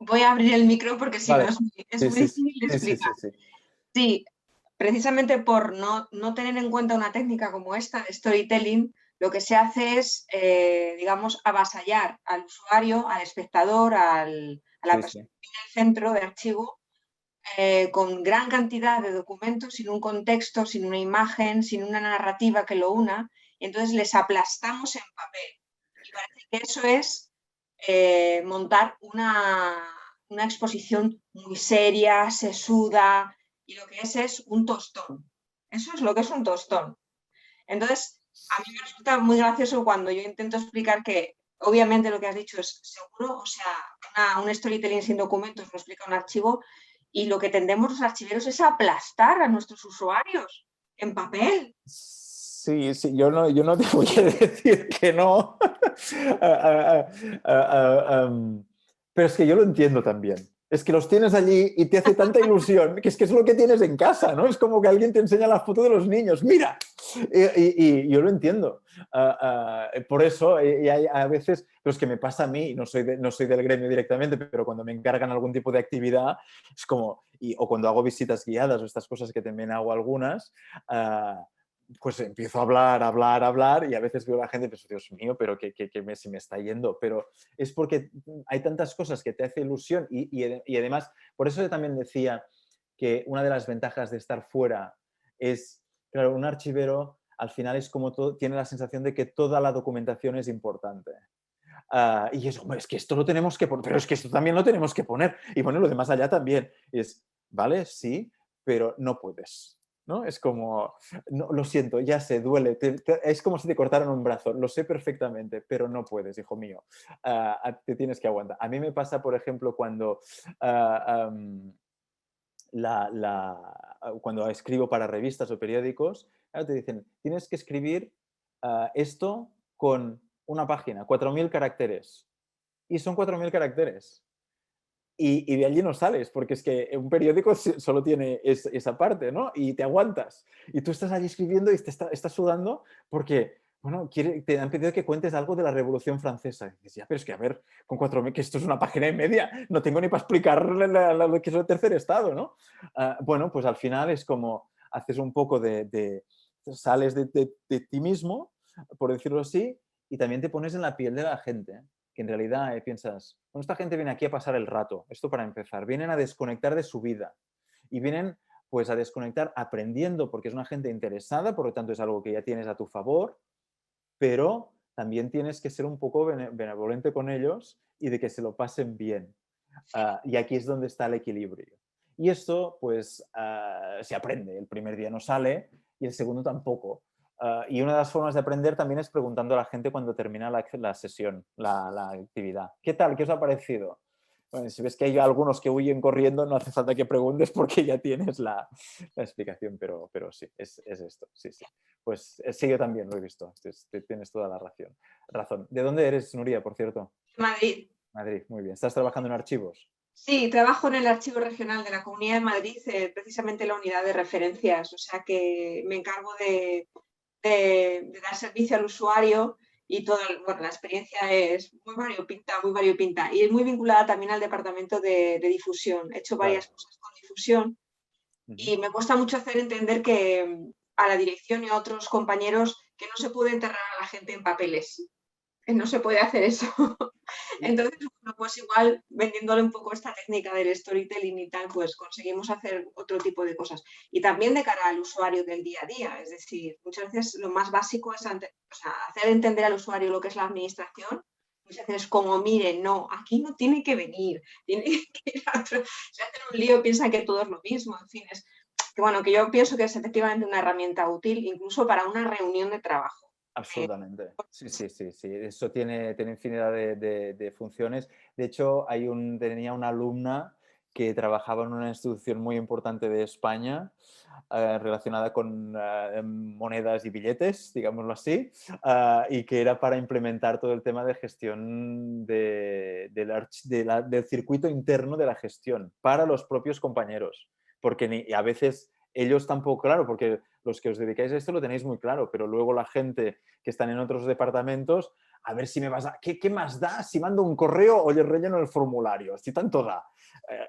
Voy a abrir el micro porque si no Vale. es Sí, muy sí, difícil de sí, sí, explicar. sí, sí. Sí, precisamente por no tener en cuenta una técnica como esta de storytelling, lo que se hace es, digamos, avasallar al usuario, al espectador, a la Sí, persona sí. que tiene el centro de archivo, con gran cantidad de documentos, sin un contexto, sin una imagen, sin una narrativa que lo una, y entonces les aplastamos en papel. Y parece que eso es montar una exposición muy seria, sesuda, y lo que es un tostón. Eso es lo que es un tostón. Entonces, a mí me resulta muy gracioso cuando yo intento explicar que, obviamente, lo que has dicho es seguro, o sea, un storytelling sin documentos lo explica un archivo, y lo que tendemos los archiveros es aplastar a nuestros usuarios en papel. Sí, sí, yo no te voy a decir que no. Ah, pero es que yo lo entiendo también. Es que los tienes allí y te hace tanta ilusión que es lo que tienes en casa, ¿no? Es como que alguien te enseña la foto de los niños. ¡Mira! Y yo lo entiendo. Por eso, y hay a veces, pero es que me pasa a mí, no soy del gremio directamente, pero cuando me encargan algún tipo de actividad, es como, o cuando hago visitas guiadas o estas cosas que también hago algunas, pues empiezo a hablar y a veces veo a la gente y pienso, Dios mío, pero se me está yendo. Pero es porque hay tantas cosas que te hace ilusión y además, por eso yo también decía que una de las ventajas de estar fuera es, claro, un archivero al final es como todo, tiene la sensación de que toda la documentación es importante. Y es, hombre, es que esto lo tenemos que poner, pero es que esto también lo tenemos que poner. Y bueno, lo demás allá también. Y es, vale, sí, pero no puedes. ¿No? Es como, no, lo siento, ya sé, duele, es como si te cortaran un brazo, lo sé perfectamente, pero no puedes, hijo mío, te tienes que aguantar. A mí me pasa, por ejemplo, cuando, uh, um, cuando escribo para revistas o periódicos, claro, te dicen, tienes que escribir esto con una página, 4.000 caracteres. Y son 4.000 caracteres. Y de allí no sales, porque es que un periódico solo tiene esa parte, ¿no? Y te aguantas. Y tú estás allí escribiendo y estás sudando porque, bueno, te han pedido que cuentes algo de la Revolución Francesa. Y dices, ya, pero es que, a ver, con 4.000, que esto es una página y media, no tengo ni para explicar lo que es el tercer estado, ¿no? Bueno, pues al final es como haces un poco sales de ti mismo, por decirlo así, y también te pones en la piel de la gente, que en realidad piensas, bueno, esta gente viene aquí a pasar el rato, esto para empezar, vienen a desconectar de su vida y vienen pues a desconectar aprendiendo porque es una gente interesada, por lo tanto es algo que ya tienes a tu favor, pero también tienes que ser un poco benevolente con ellos y de que se lo pasen bien. Y aquí es donde está el equilibrio. Y esto, pues, se aprende. El primer día no sale y el segundo tampoco. Y una de las formas de aprender también es preguntando a la gente cuando termina la sesión, la actividad. ¿Qué tal? ¿Qué os ha parecido? Bueno, si ves que hay algunos que huyen corriendo, no hace falta que preguntes porque ya tienes la explicación, pero sí, es esto. Sí, sí. Pues sí, yo también lo he visto. Tienes toda la razón. ¿De dónde eres, Nuria, por cierto? Madrid. Madrid, muy bien. ¿Estás trabajando en archivos? Sí, trabajo en el Archivo Regional de la Comunidad de Madrid, precisamente en la unidad de referencias, o sea que me encargo de dar servicio al usuario y bueno, la experiencia es muy variopinta y es muy vinculada también al departamento de difusión. He hecho varias Claro. cosas con difusión Ujú. y me cuesta mucho hacer entender que a la dirección y a otros compañeros que no se puede enterrar a la gente en papeles, que no se puede hacer eso. Entonces, bueno, pues igual vendiéndole un poco esta técnica del storytelling y tal, pues conseguimos hacer otro tipo de cosas. Y también de cara al usuario del día a día, es decir, muchas veces lo más básico es hacer entender al usuario lo que es la administración. Muchas veces es como, miren, no, aquí no tiene que venir, tiene que ir a otro. Se hacen un lío, piensan que todo es lo mismo, en fin, que bueno, que yo pienso que es efectivamente una herramienta útil incluso para una reunión de trabajo. Absolutamente. Sí, sí, sí, sí. Eso tiene infinidad de funciones. De hecho, tenía una alumna que trabajaba en una institución muy importante de España relacionada con monedas y billetes, digámoslo así, y que era para implementar todo el tema de gestión del circuito interno de la gestión para los propios compañeros. Porque a veces ellos tampoco, claro, porque los que os dedicáis a esto lo tenéis muy claro, pero luego la gente que están en otros departamentos, a ver si me vas a... ¿Qué más da si mando un correo o le relleno el formulario? Si tanto da.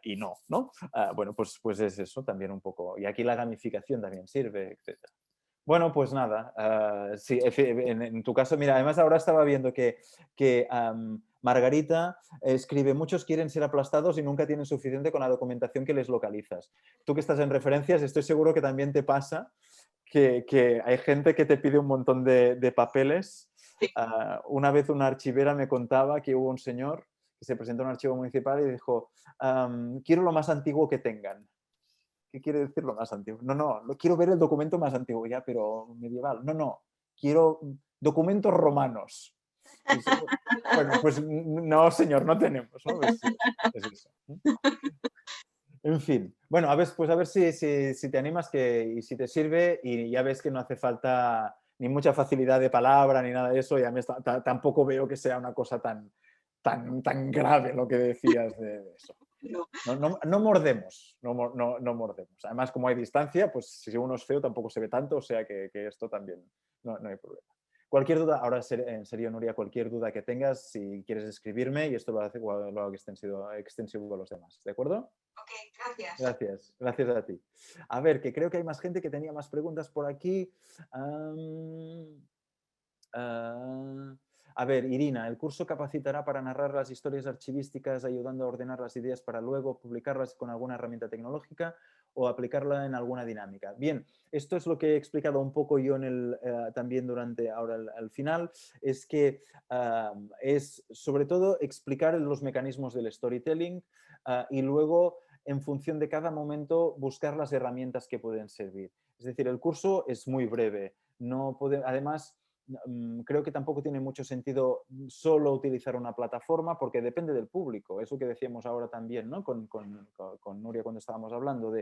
Y no, ¿no? Bueno, pues es eso también un poco. Y aquí la gamificación también sirve, etcétera. Bueno, pues nada, sí, en tu caso, mira, además ahora estaba viendo que Margarita escribe, muchos quieren ser aplastados y nunca tienen suficiente con la documentación que les localizas. Tú que estás en referencias, estoy seguro que también te pasa que hay gente que te pide un montón de papeles. Una vez una archivera me contaba que hubo un señor que se presentó a un archivo municipal y dijo, quiero lo más antiguo que tengan. ¿Qué quiere decir lo más antiguo? No, no, quiero ver el documento más antiguo, ya, pero medieval. No, no, quiero documentos romanos. Bueno, pues no, señor, no tenemos, ¿no? Es eso. En fin, bueno, a ver, pues a ver si te animas y si te sirve y ya ves que no hace falta ni mucha facilidad de palabra ni nada de eso, ya tampoco veo que sea una cosa tan grave lo que decías de eso. No. No mordemos, no mordemos. Además, como hay distancia, pues si uno es feo tampoco se ve tanto, o sea que esto también no hay problema. Cualquier duda, ahora en serio, Nuria, cualquier duda que tengas, si quieres escribirme y esto lo hago extensivo a los demás, ¿de acuerdo? Ok, gracias. Gracias a ti. A ver, que creo que hay más gente que tenía más preguntas por aquí. A ver, Irina, el curso capacitará para narrar las historias archivísticas ayudando a ordenar las ideas para luego publicarlas con alguna herramienta tecnológica o aplicarla en alguna dinámica. Bien, esto es lo que he explicado un poco yo también durante ahora al final, es que es sobre todo explicar los mecanismos del storytelling y luego en función de cada momento buscar las herramientas que pueden servir. Es decir, el curso es muy breve, además creo que tampoco tiene mucho sentido solo utilizar una plataforma porque depende del público. Eso que decíamos ahora también, ¿no? con Nuria cuando estábamos hablando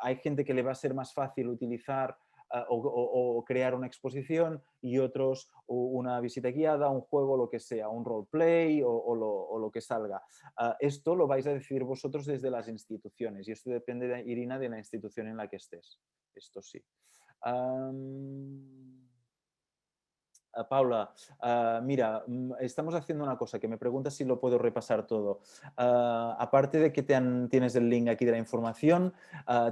hay gente que le va a ser más fácil utilizar o crear una exposición y otros una visita guiada, un juego, lo que sea, un roleplay o lo que salga. Esto lo vais a decidir vosotros desde las instituciones y esto depende, Irina, de la institución en la que estés. Esto sí. Paula, mira, estamos haciendo una cosa que me preguntas si lo puedo repasar todo. Aparte de que tienes el link aquí de la información,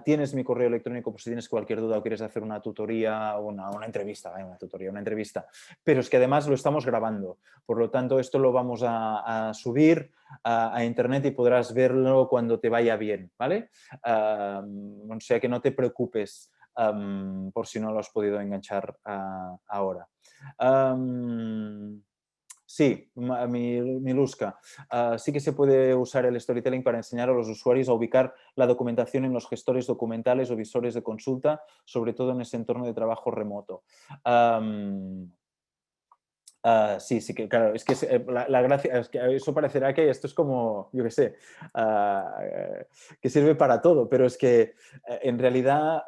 tienes mi correo electrónico por si tienes cualquier duda o quieres hacer una tutoría o una entrevista, una entrevista. Pero es que además lo estamos grabando, por lo tanto esto lo vamos a subir a internet y podrás verlo cuando te vaya bien, ¿vale? O sea que no te preocupes por si no lo has podido enganchar ahora. Sí, Miluska, sí que se puede usar el storytelling para enseñar a los usuarios a ubicar la documentación en los gestores documentales o visores de consulta, sobre todo en ese entorno de trabajo remoto. Sí, sí, que claro, es que la gracia es que eso parecerá que esto es como, yo qué sé, que sirve para todo, pero es que en realidad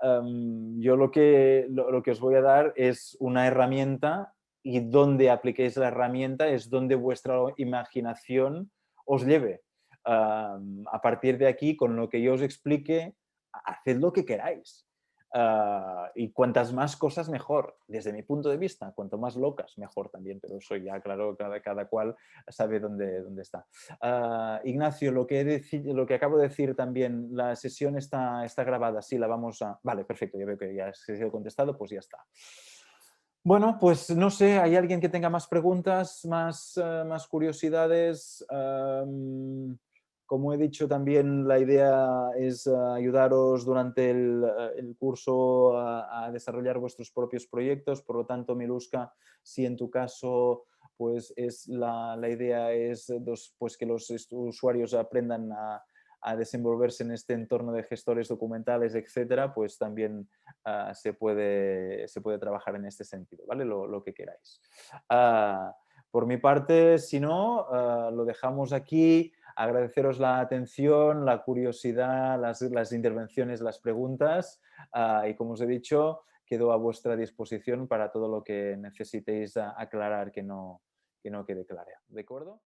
yo lo que os voy a dar es una herramienta y donde apliquéis la herramienta es donde vuestra imaginación os lleve. A partir de aquí, con lo que yo os explique, haced lo que queráis. Y cuantas más cosas mejor, desde mi punto de vista, cuanto más locas mejor también, pero eso ya claro, cada cual sabe dónde está. Ignacio, lo que acabo de decir también, la sesión está grabada, sí, la vamos a... Vale, perfecto, ya veo que ya ha sido contestado, pues ya está. Bueno, pues no sé, ¿hay alguien que tenga más preguntas, más curiosidades? Como he dicho también, la idea es ayudaros durante el curso a desarrollar vuestros propios proyectos. Por lo tanto, Miluska, si en tu caso pues la idea es pues, que los usuarios aprendan a desenvolverse en este entorno de gestores documentales, etcétera, pues también se puede trabajar en este sentido, ¿vale? Lo que queráis. Por mi parte, si no, lo dejamos aquí. Agradeceros la atención, la curiosidad, las intervenciones, las preguntas y como os he dicho, quedo a vuestra disposición para todo lo que necesitéis aclarar que no quede claro. ¿De acuerdo?